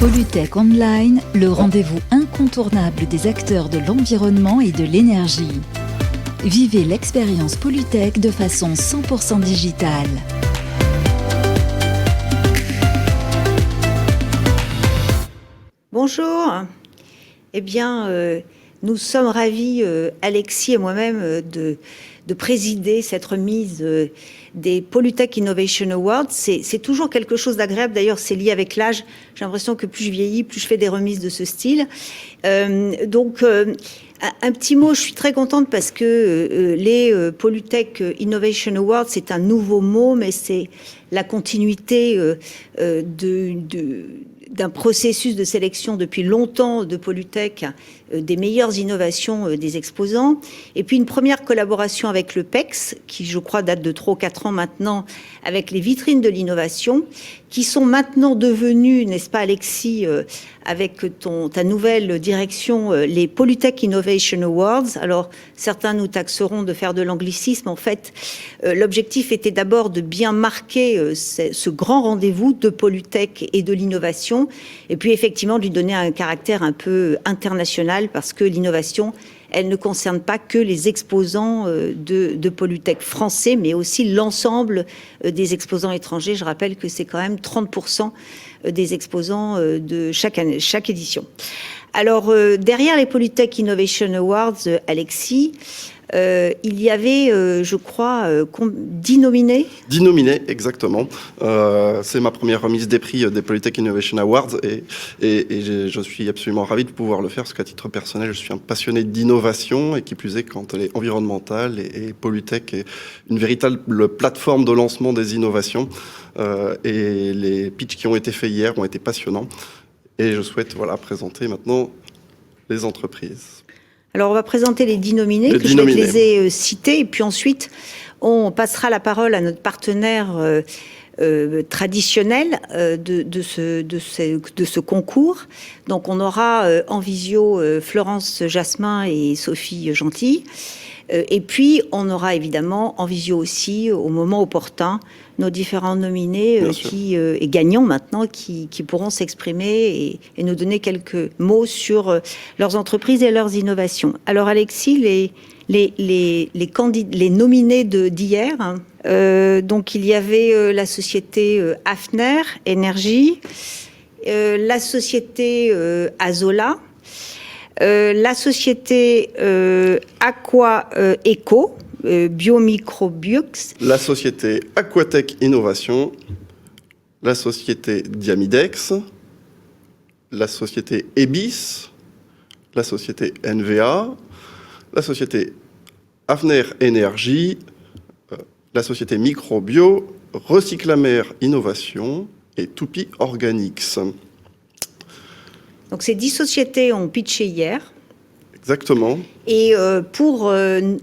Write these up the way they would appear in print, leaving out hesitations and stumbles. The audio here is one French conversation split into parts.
Polytech Online, le rendez-vous incontournable des acteurs de l'environnement et de l'énergie. Vivez l'expérience Polytech de façon 100% digitale. Bonjour. Eh bien, nous sommes ravis, Alexis et moi-même, de présider cette remise des Polytech Innovation Awards. C'est toujours quelque chose d'agréable. D'ailleurs, c'est lié avec l'âge. J'ai l'impression que plus je vieillis, plus je fais des remises de ce style. Un petit mot, je suis très contente parce que les Polytech Innovation Awards, c'est un nouveau mot, mais c'est la continuité d'un processus de sélection depuis longtemps de Polytech, des meilleures innovations des exposants. Et puis une première collaboration avec le PEX, qui je crois date de 3 ou 4 ans maintenant, avec les vitrines de l'innovation, qui sont maintenant devenues, n'est-ce pas Alexis, avec ta nouvelle direction, les Polytech Innovation Awards. Alors certains nous taxeront de faire de l'anglicisme. En fait, l'objectif était d'abord de bien marquer ce grand rendez-vous de Polytech et de l'innovation, et puis effectivement de lui donner un caractère un peu international, parce que l'innovation, elle ne concerne pas que les exposants de Polytech français, mais aussi l'ensemble des exposants étrangers. Je rappelle que c'est quand même 30% des exposants de chaque édition. Alors, derrière les Polytech Innovation Awards, Alexis, il y avait, je crois, 10 nominés. 10 nominés, exactement. C'est ma première remise des prix des Polytech Innovation Awards et je suis absolument ravi de pouvoir le faire parce qu'à titre personnel, je suis un passionné d'innovation et qui plus est quand elle est environnementale et Polytech est une véritable plateforme de lancement des innovations. Et les pitchs qui ont été faits hier ont été passionnants. Et je souhaite présenter maintenant les entreprises. Alors, on va présenter les 10 nominés, je les ai cités, et puis ensuite, on passera la parole à notre partenaire traditionnel de ce concours. Donc, on aura en visio Florence Jasmin et Sophie Gentil. Et puis, on aura évidemment en visio aussi, au moment opportun, nos différents nominés et gagnants maintenant qui pourront s'exprimer et nous donner quelques mots sur leurs entreprises et leurs innovations. Alors Alexis, les nominés d'hier, donc il y avait la société Hafner Énergie, la société Azola, la société Aqua Eco, Biomicrobiox, la société Aquatech Innovation, la société Diamidex, la société Ebis, la société NVA, la société Hafner Énergie, la société Microbio, Recyclamer Innovation et Toupi Organics. Donc ces 10 sociétés ont pitché hier. Exactement. Et pour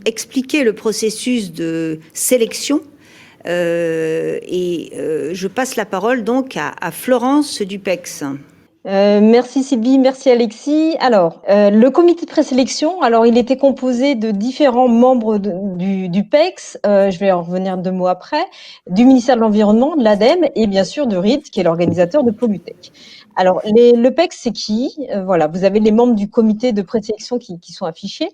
expliquer le processus de sélection, je passe la parole donc à Florence du PEX. Merci Sylvie, merci Alexis. Alors, le comité de présélection, il était composé de différents membres du PEX, je vais en revenir 2 mots après, du ministère de l'Environnement, de l'ADEME et bien sûr de RIT, qui est l'organisateur de Polytech. Alors, le PEX, c'est qui ? Voilà, vous avez les membres du comité de présélection qui sont affichés.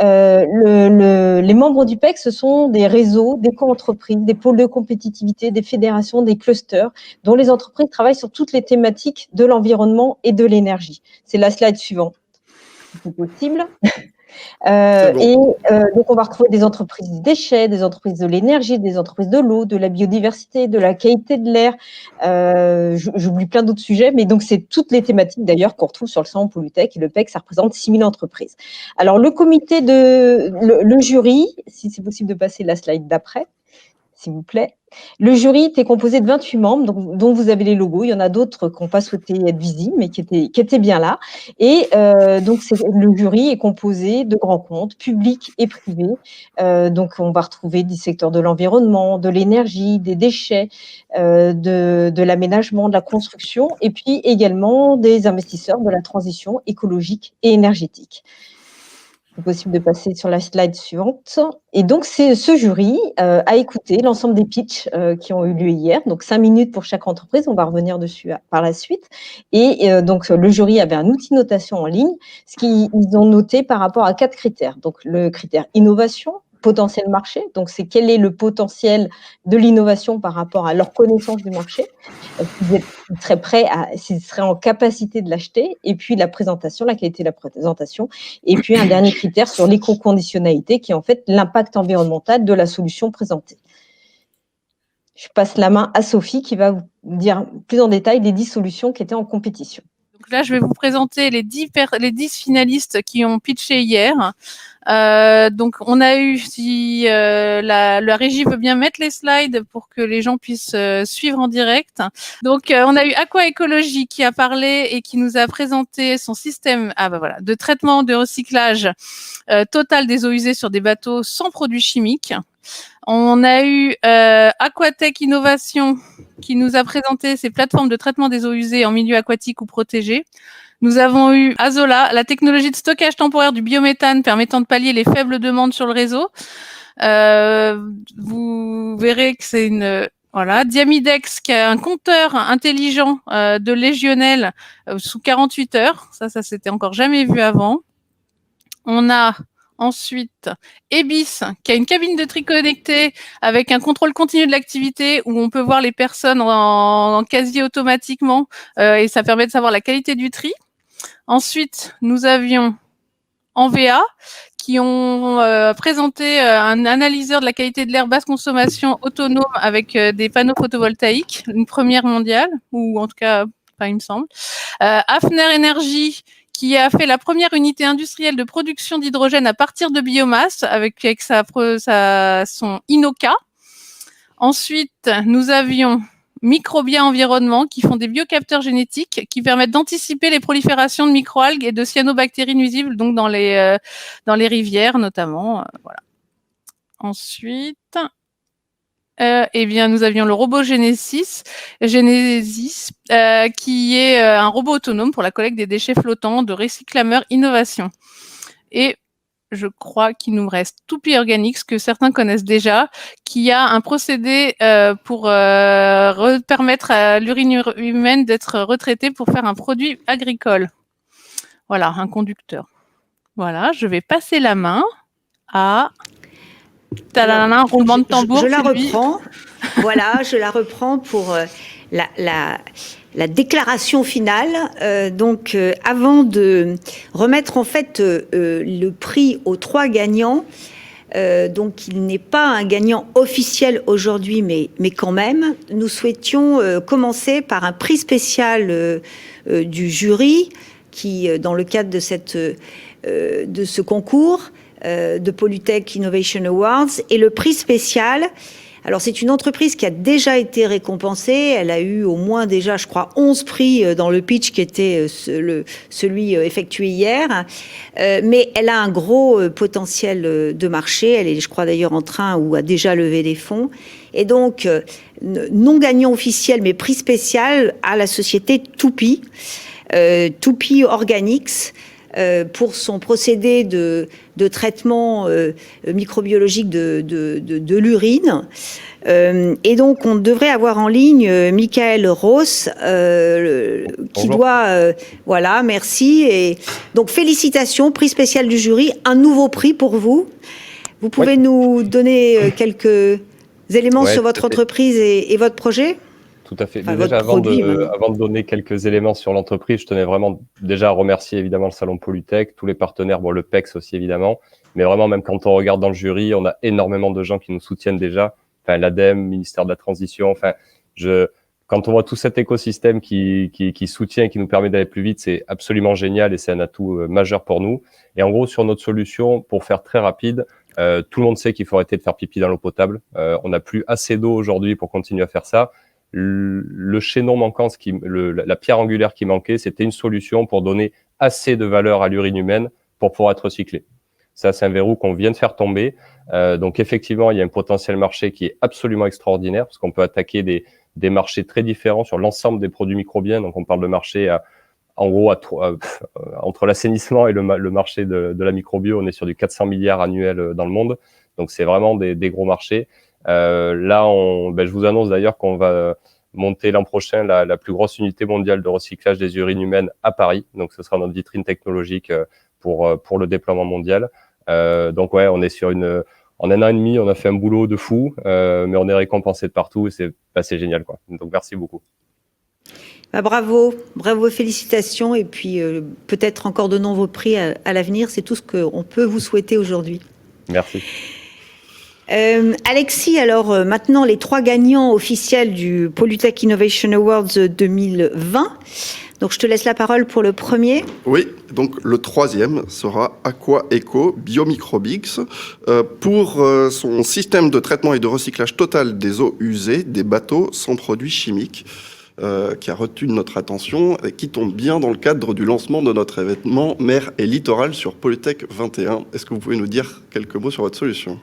Les membres du PEX, ce sont des réseaux, des co-entreprises, des pôles de compétitivité, des fédérations, des clusters, dont les entreprises travaillent sur toutes les thématiques de l'environnement et de l'énergie. C'est la slide suivante, si c'est possible. Donc, on va retrouver des entreprises des déchets, des entreprises de l'énergie, des entreprises de l'eau, de la biodiversité, de la qualité de l'air. J'oublie plein d'autres sujets, mais donc c'est toutes les thématiques d'ailleurs qu'on retrouve sur le salon Polytech. Et le PEC, ça représente 6000 entreprises. Alors, le jury, si c'est possible de passer la slide d'après, s'il vous plaît. Le jury était composé de 28 membres, dont vous avez les logos. Il y en a d'autres qui n'ont pas souhaité être visibles, mais qui étaient bien là. Et donc, le jury est composé de grands comptes, publics et privés. Donc, on va retrouver des secteurs de l'environnement, de l'énergie, des déchets, de l'aménagement, de la construction, et puis également des investisseurs de la transition écologique et énergétique. C'est possible de passer sur la slide suivante. Et donc, ce jury a écouté l'ensemble des pitchs qui ont eu lieu hier. Donc, 5 minutes pour chaque entreprise. On va revenir dessus par la suite. Et donc, le jury avait un outil de notation en ligne, ce qu'ils ont noté par rapport à 4 critères. Donc, le critère innovation, potentiel marché. Donc, c'est quel est le potentiel de l'innovation par rapport à leur connaissance du marché. S'ils seraient prêts, s'ils seraient en capacité de l'acheter. Et puis, la présentation, la qualité de la présentation. Et puis, un dernier critère sur l'éco-conditionnalité, qui est en fait l'impact environnemental de la solution présentée. Je passe la main à Sophie, qui va vous dire plus en détail les 10 solutions qui étaient en compétition. Donc là, je vais vous présenter les 10 finalistes qui ont pitché hier. Donc, on a eu, si la régie veut bien mettre les slides pour que les gens puissent suivre en direct. Donc, on a eu Aqua Ecology qui a parlé et qui nous a présenté son système de traitement de recyclage total des eaux usées sur des bateaux sans produits chimiques. On a eu Aquatech Innovation qui nous a présenté ses plateformes de traitement des eaux usées en milieu aquatique ou protégé. Nous avons eu Azola, la technologie de stockage temporaire du biométhane permettant de pallier les faibles demandes sur le réseau. Vous verrez que c'est Diamidex qui a un compteur intelligent de légionnel sous 48 heures. Ça s'était encore jamais vu avant. On a ensuite Ebis qui a une cabine de tri connectée avec un contrôle continu de l'activité où on peut voir les personnes en quasi automatiquement et ça permet de savoir la qualité du tri. Ensuite, nous avions Envea qui ont présenté un analyseur de la qualité de l'air basse consommation autonome avec des panneaux photovoltaïques, une première mondiale, ou en tout cas, il me semble. Hafner Energy qui a fait la première unité industrielle de production d'hydrogène à partir de biomasse avec son Inoka. Ensuite, nous avions Microbia Environnement qui font des biocapteurs génétiques qui permettent d'anticiper les proliférations de microalgues et de cyanobactéries nuisibles, donc dans les rivières notamment. Voilà. Ensuite, nous avions le robot Genesis, qui est un robot autonome pour la collecte des déchets flottants de Recyclameur Innovation. Et je crois qu'il nous reste Toupie Organics, que certains connaissent déjà, qui a un procédé pour permettre à l'urine humaine d'être retraitée pour faire un produit agricole. Voilà, un conducteur. Voilà, je vais passer la main à... un roulement de tambour. Je la reprends. Voilà, je la reprends pour la déclaration finale. Avant de remettre en fait le prix aux 3 gagnants, donc il n'est pas un gagnant officiel aujourd'hui, mais quand même, nous souhaitions commencer par un prix spécial du jury qui, dans le cadre de ce concours, de Polytech Innovation Awards, et le prix spécial. Alors, c'est une entreprise qui a déjà été récompensée. Elle a eu au moins déjà, je crois, 11 prix dans le pitch qui était celui effectué hier. Mais elle a un gros potentiel de marché. Elle est, je crois, d'ailleurs en train ou a déjà levé des fonds. Et donc, non gagnant officiel, mais prix spécial à la société Toupie, Toupie Organics, pour son procédé de traitement microbiologique de l'urine. Et donc, on devrait avoir en ligne Michael Ross, qui doit... voilà, merci. Et donc, félicitations, prix spécial du jury, un nouveau prix pour vous. Vous pouvez nous donner quelques éléments sur votre entreprise et votre projet ? Tout à fait. Enfin, déjà, avant de donner quelques éléments sur l'entreprise, je tenais vraiment déjà à remercier évidemment le Salon Polytech, tous les partenaires, le PEX aussi évidemment, mais vraiment même quand on regarde dans le jury, on a énormément de gens qui nous soutiennent déjà, l'ADEME, ministère de la Transition, quand on voit tout cet écosystème qui soutient et qui nous permet d'aller plus vite, c'est absolument génial et c'est un atout majeur pour nous. Et en gros, sur notre solution, pour faire très rapide, tout le monde sait qu'il faut arrêter de faire pipi dans l'eau potable. On n'a plus assez d'eau aujourd'hui pour continuer à faire ça. Le chaînon manquant, la pierre angulaire qui manquait, c'était une solution pour donner assez de valeur à l'urine humaine pour pouvoir être recyclée. Ça, c'est un verrou qu'on vient de faire tomber. Donc, effectivement, il y a un potentiel marché qui est absolument extraordinaire parce qu'on peut attaquer des marchés très différents sur l'ensemble des produits microbiens. Donc, on parle de marché En gros, entre l'assainissement et le marché de la microbio, on est sur du 400 milliards annuels dans le monde. Donc, c'est vraiment des gros marchés. Là, je vous annonce d'ailleurs qu'on va monter l'an prochain la plus grosse unité mondiale de recyclage des urines humaines à Paris. Donc, ce sera notre vitrine technologique pour le déploiement mondial. Donc, ouais, on est sur en un an et demi, on a fait un boulot de fou, mais on est récompensé de partout et c'est génial, quoi. Donc, merci beaucoup. Bravo, félicitations. Et puis, peut-être encore de nombreux prix à l'avenir. C'est tout ce qu'on peut vous souhaiter aujourd'hui. Merci. Alexis, alors maintenant les 3 gagnants officiels du Polytech Innovation Awards 2020. Donc je te laisse la parole pour le premier. Oui, donc le 3e sera AquaEco Biomicrobix pour son système de traitement et de recyclage total des eaux usées des bateaux sans produits chimiques. Qui a retenu notre attention et qui tombe bien dans le cadre du lancement de notre événement Mer et Littoral sur Polytech 21. Est-ce que vous pouvez nous dire quelques mots sur votre solution ?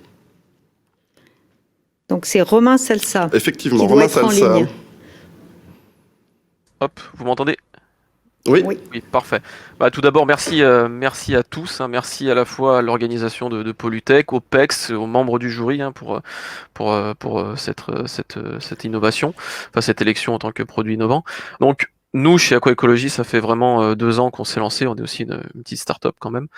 Donc c'est Romain Salsa. Effectivement, Romain Salsa. Hop, vous m'entendez ? Oui. Oui, parfait. Tout d'abord, merci à tous. Merci à la fois à l'organisation de Polytech, au PEX, aux membres du jury pour cette innovation, enfin cette élection en tant que produit innovant. Donc, nous, chez Aquaécologie, ça fait vraiment 2 ans qu'on s'est lancé. On est aussi une petite start-up quand même.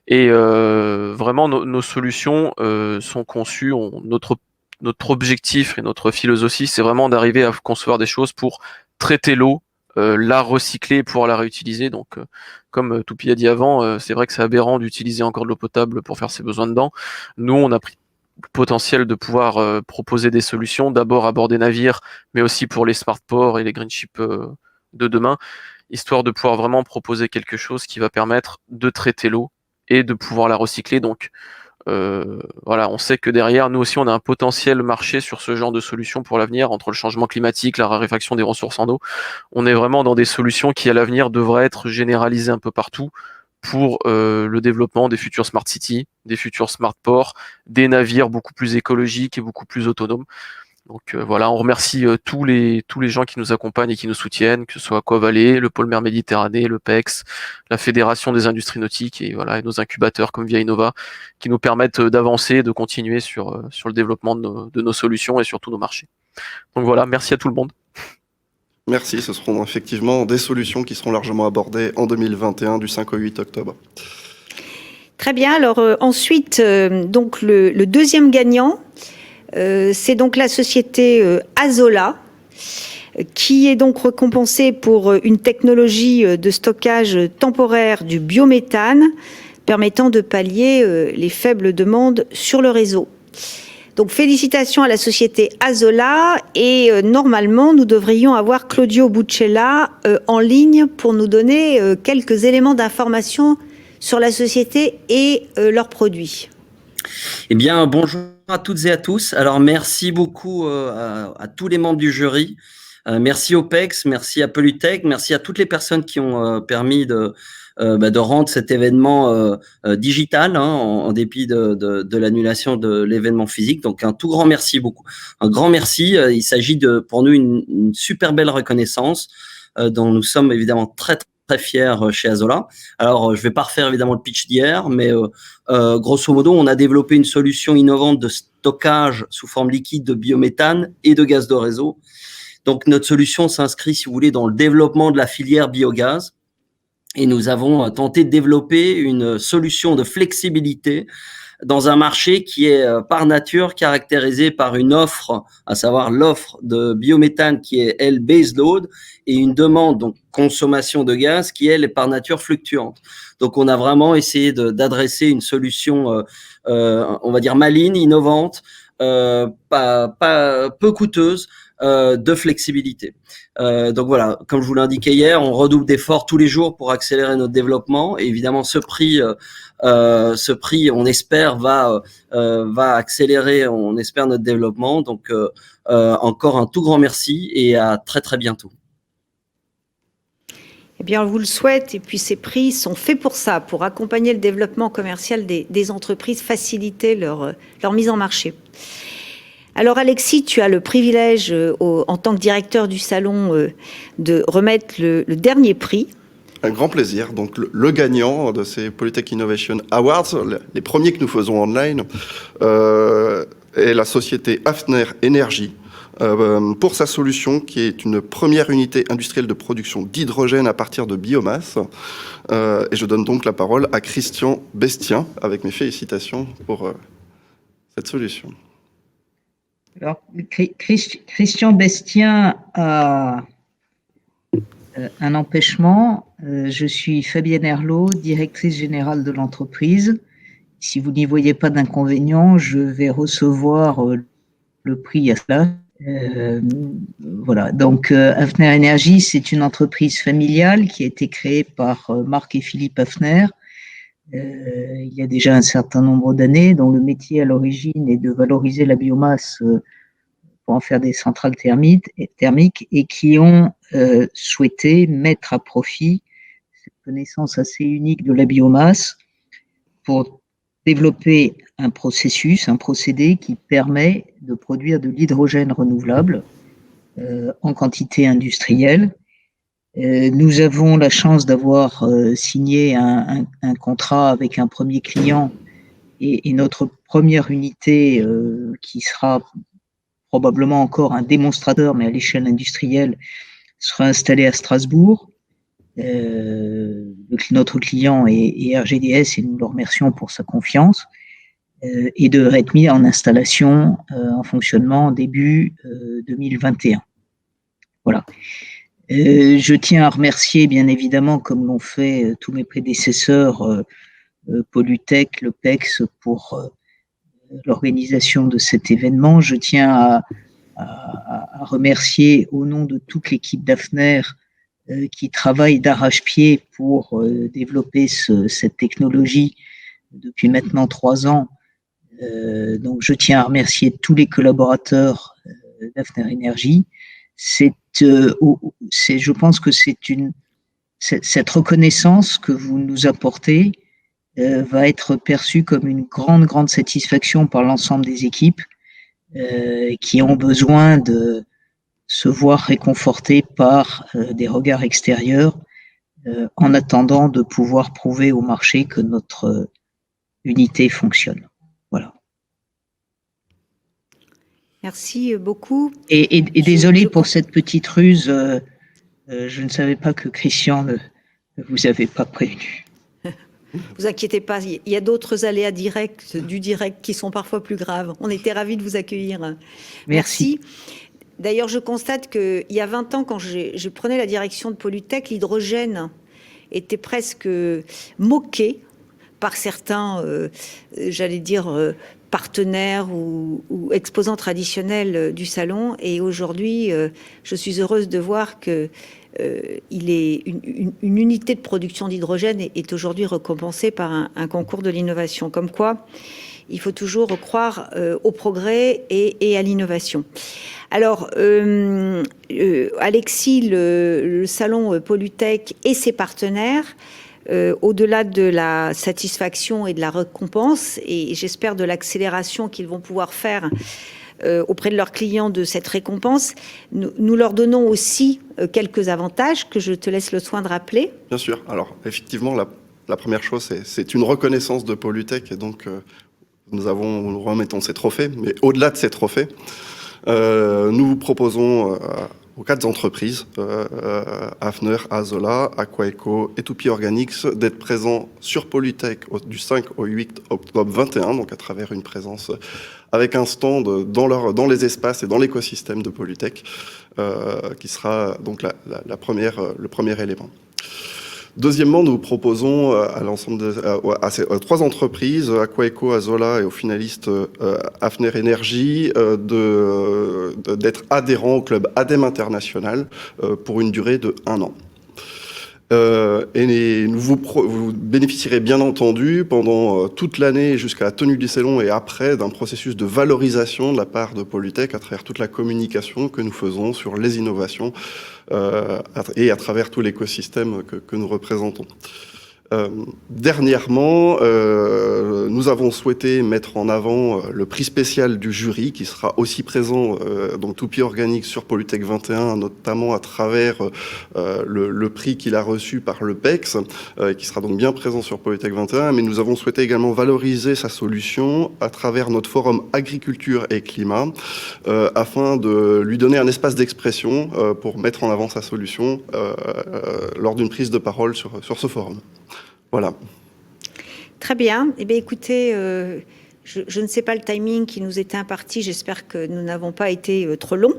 Et vraiment, nos solutions sont conçues. Notre objectif et notre philosophie, c'est vraiment d'arriver à concevoir des choses pour traiter l'eau, la recycler et pouvoir la réutiliser. Donc, comme Toupi a dit avant, c'est vrai que c'est aberrant d'utiliser encore de l'eau potable pour faire ses besoins dedans. Nous, on a pris le potentiel de pouvoir proposer des solutions, d'abord à bord des navires, mais aussi pour les smart ports et les green ships de demain, histoire de pouvoir vraiment proposer quelque chose qui va permettre de traiter l'eau et de pouvoir la recycler. Donc, voilà, on sait que derrière, nous aussi, on a un potentiel marché sur ce genre de solutions pour l'avenir, entre le changement climatique, la raréfaction des ressources en eau. On est vraiment dans des solutions qui, à l'avenir, devraient être généralisées un peu partout pour le développement des futurs smart cities, des futurs smart ports, des navires beaucoup plus écologiques et beaucoup plus autonomes. Donc voilà, on remercie tous les gens qui nous accompagnent et qui nous soutiennent, que ce soit Aquavalais, le Pôle Mer Méditerranée, le PEX, la Fédération des industries nautiques et voilà, et nos incubateurs comme Via Innova qui nous permettent d'avancer, de continuer sur le développement de nos solutions et surtout nos marchés. Donc voilà, merci à tout le monde. Merci, ce seront effectivement des solutions qui seront largement abordées en 2021 du 5 au 8 octobre. Très bien, alors ensuite, donc le deuxième gagnant, c'est donc la société Azola, qui est donc récompensée pour une technologie de stockage temporaire du biométhane permettant de pallier les faibles demandes sur le réseau. Donc félicitations à la société Azola et normalement nous devrions avoir Claudio Buccella en ligne pour nous donner quelques éléments d'information sur la société et leurs produits. Eh bien, bonjour à toutes et à tous. Alors, merci beaucoup à tous les membres du jury. Merci au PEX, merci à Polytech, merci à toutes les personnes qui ont permis de rendre cet événement digital en dépit de l'annulation de l'événement physique. Donc, un tout grand merci beaucoup. Un grand merci. Il s'agit pour nous une super belle reconnaissance dont nous sommes évidemment très fiers chez Azola. Alors, je vais pas refaire évidemment le pitch d'hier, mais grosso modo, on a développé une solution innovante de stockage sous forme liquide de biométhane et de gaz de réseau. Donc, notre solution s'inscrit, si vous voulez, dans le développement de la filière biogaz. Et nous avons tenté de développer une solution de flexibilité dans un marché qui est par nature caractérisé par une offre, à savoir l'offre de biométhane qui est, elle, baseload, et une demande, donc consommation de gaz, qui, elle, est par nature fluctuante. Donc, on a vraiment essayé d'adresser une solution, on va dire, maligne, innovante, peu coûteuse, de flexibilité. Donc voilà, comme je vous l'indiquais hier, on redouble d'efforts tous les jours pour accélérer notre développement. Et évidemment, ce prix, on espère, va accélérer, on espère, notre développement. Donc encore un tout grand merci et à très très bientôt. Eh bien, on vous le souhaite. Et puis, ces prix sont faits pour ça, pour accompagner le développement commercial des entreprises, faciliter leur mise en marché. Alors Alexis, tu as le privilège, en tant que directeur du salon, de remettre le dernier prix. Un grand plaisir. Donc, le gagnant de ces Polytech Innovation Awards, les premiers que nous faisons online, est la société Hafner Energy, pour sa solution qui est une première unité industrielle de production d'hydrogène à partir de biomasse. Et je donne donc la parole à Christian Bestien, avec mes félicitations pour cette solution. Alors, Christian Bestien a un empêchement. Je suis Fabienne Herlot, directrice générale de l'entreprise. Si vous n'y voyez pas d'inconvénient, je vais recevoir le prix à cela. Voilà. Donc, Hafner Energy, c'est une entreprise familiale qui a été créée par Marc et Philippe Hafner il y a déjà un certain nombre d'années, dont le métier à l'origine est de valoriser la biomasse pour en faire des centrales thermiques et qui ont souhaité mettre à profit cette connaissance assez unique de la biomasse pour développer un processus, un procédé qui permet de produire de l'hydrogène renouvelable en quantité industrielle. Nous avons la chance d'avoir signé un contrat avec un premier client et notre première unité qui sera probablement encore un démonstrateur, mais à l'échelle industrielle, sera installée à Strasbourg. Notre client est RGDS et nous le remercions pour sa confiance et devrait être mis en installation en fonctionnement début 2021. Voilà. Je tiens à remercier bien évidemment, comme l'ont fait tous mes prédécesseurs, Polytech, le PEX pour l'organisation de cet événement. Je tiens à remercier au nom de toute l'équipe d'Hafner qui travaille d'arrache-pied pour développer cette technologie depuis maintenant 3 ans. Donc je tiens à remercier tous les collaborateurs d'Hafner Energy. Je pense que cette reconnaissance que vous nous apportez va être perçue comme une grande satisfaction par l'ensemble des équipes qui ont besoin de se voir réconfortées par des regards extérieurs en attendant de pouvoir prouver au marché que notre unité fonctionne. Voilà. Merci beaucoup. Et désolé pour cette petite ruse, je ne savais pas que Christian ne vous avait pas prévenu. Vous inquiétez pas, il y a d'autres aléas du direct qui sont parfois plus graves. On était ravis de vous accueillir. Merci. D'ailleurs, je constate qu'il y a 20 ans, quand je prenais la direction de Polytech, l'hydrogène était presque moqué par certains, j'allais dire, partenaires ou exposants traditionnels du salon. Et aujourd'hui, je suis heureuse de voir que une unité de production d'hydrogène est aujourd'hui récompensée par un concours de l'innovation. Comme quoi, il faut toujours croire au progrès et à l'innovation. Alors, Alexis, le salon Polytech et ses partenaires, au-delà de la satisfaction et de la récompense, et j'espère de l'accélération qu'ils vont pouvoir faire auprès de leurs clients de cette récompense, nous leur donnons aussi quelques avantages que je te laisse le soin de rappeler. Bien sûr. Alors, effectivement, la première chose, c'est une reconnaissance de Polytech, et donc nous remettons ces trophées, mais au-delà de ces trophées, nous vous proposons aux 4 entreprises, Hafner, Azola, Aquaeco et Toupy Organics, d'être présents sur Polytech du 5 au 8 octobre 21, donc à travers une présence avec un stand dans les espaces et dans l'écosystème de Polytech, qui sera donc le premier élément. Deuxièmement, nous proposons à ces 3 entreprises, Aquaeco, Azola et aux finalistes Hafner Energy, d'être adhérents au club ADEME International pour une durée de 1 an. Et vous bénéficierez bien entendu pendant toute l'année jusqu'à la tenue du salon et après d'un processus de valorisation de la part de Polytech à travers toute la communication que nous faisons sur les innovations et à travers tout l'écosystème que nous représentons. Dernièrement, nous avons souhaité mettre en avant le prix spécial du jury qui sera aussi présent donc Toupie Organique sur Polytech 21, notamment à travers le prix qu'il a reçu par le PEX, qui sera donc bien présent sur Polytech 21. Mais nous avons souhaité également valoriser sa solution à travers notre forum agriculture et climat, afin de lui donner un espace d'expression pour mettre en avant sa solution lors d'une prise de parole sur ce forum. Voilà. Très bien. Eh bien, écoutez, je ne sais pas le timing qui nous était imparti. J'espère que nous n'avons pas été trop longs.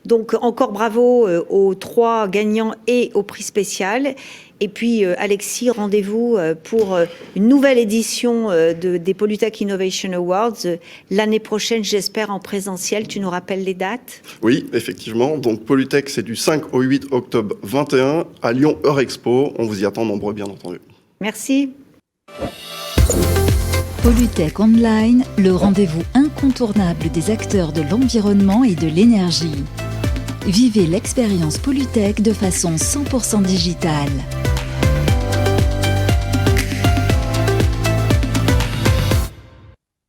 Donc, encore bravo aux 3 gagnants et au prix spécial. Et puis, Alexis, rendez-vous pour une nouvelle édition des Polytech Innovation Awards l'année prochaine, j'espère, en présentiel. Tu nous rappelles les dates? Oui, effectivement. Donc, Polytech, c'est du 5 au 8 octobre 21 à Lyon Eurexpo. On vous y attend nombreux, bien entendu. Merci. Polytech Online, le rendez-vous incontournable des acteurs de l'environnement et de l'énergie. Vivez l'expérience Polytech de façon 100% digitale.